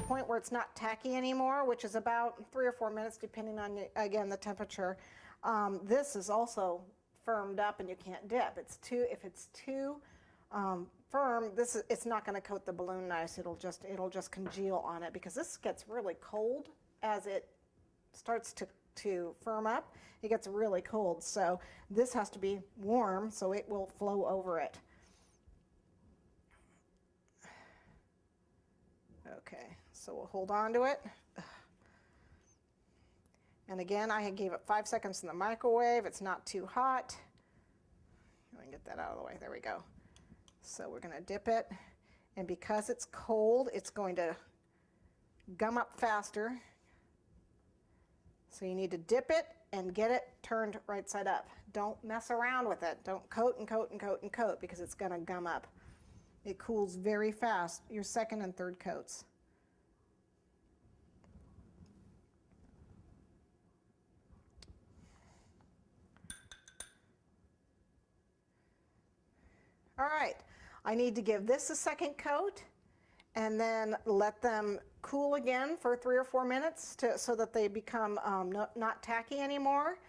point where it's not tacky anymore, which is about 3 or 4 minutes depending on, again, the temperature. This is also firmed up and you can't dip. If it's too firm, it's not going to coat the balloon nice. It'll just congeal on it, because this gets really cold as it starts to firm up. It gets really cold, so this has to be warm so it will flow over it. Okay, so we'll hold on to it. And again, I gave it 5 seconds in the microwave. It's not too hot. Let me get that out of the way. There we go. So we're going to dip it, and because it's cold, it's going to gum up faster. So you need to dip it and get it turned right side up. Don't mess around with it. Don't coat and coat and coat and coat, because it's going to gum up. It cools very fast, your second and third coats. All right, I need to give this a second coat and then let them cool again for 3 or 4 minutes so that they become not tacky anymore,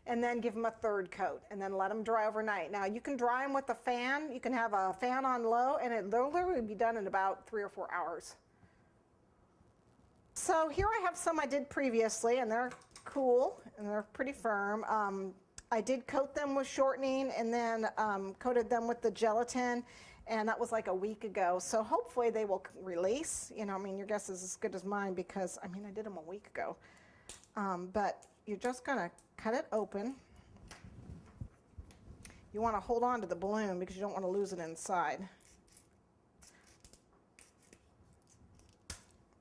and then give them a third coat and then let them dry overnight. Now you can dry them with a fan. You can have a fan on low, and they'll literally be done in about 3 or 4 hours. So here I have some I did previously, and they're cool and they're pretty firm. I did coat them with shortening and then coated them with the gelatin, and that was like a week ago. So hopefully they will release. You know, I mean, your guess is as good as mine, because I mean, I did them a week ago. But you're just gonna cut it open. You want to hold on to the balloon because you don't want to lose it inside.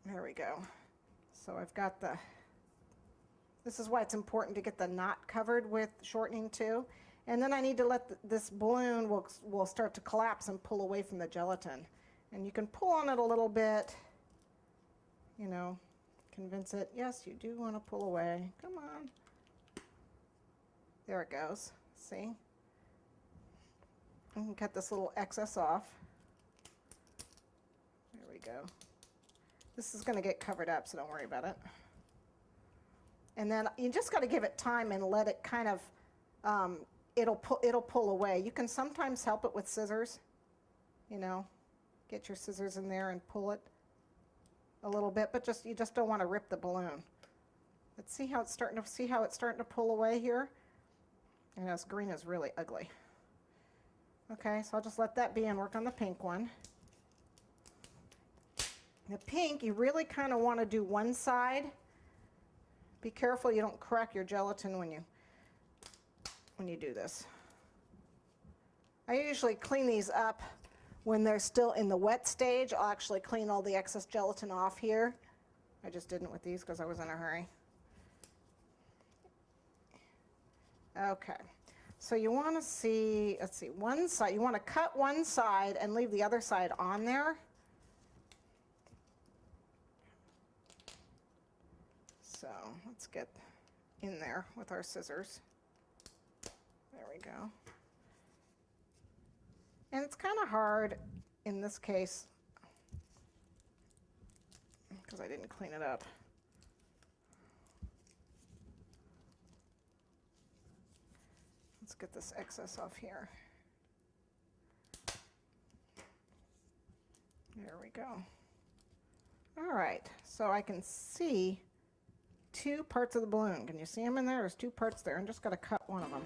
There we go. So I've got this is why it's important to get the knot covered with shortening too. And then I need to let this balloon will start to collapse and pull away from the gelatin. And you can pull on it a little bit, you know, convince it, yes, you do want to pull away. Come on. There it goes. See? You can cut this little excess off. There we go. This is going to get covered up, so don't worry about it. And then you just got to give it time and let it kind of, it'll pull away. You can sometimes help it with scissors, you know, get your scissors in there and pull it a little bit, but you just don't want to rip the balloon. Let's see how it's starting to pull away here. And this green is really ugly. Okay, so I'll just let that be and work on the pink one. The pink, you really kind of want to do one side. Be careful you don't crack your gelatin when you do this. I usually clean these up when they're still in the wet stage. I'll actually clean all the excess gelatin off here. I just didn't with these because I was in a hurry. Okay, so you want to see, let's see, one side, you want to cut one side and leave the other side on there. So let's get in there with our scissors. There we go. And it's kind of hard in this case because I didn't clean it up. Let's get this excess off here. There we go. All right, so I can see 2 parts of the balloon. Can you see them in there? There's 2 parts there. I'm just going to cut one of them.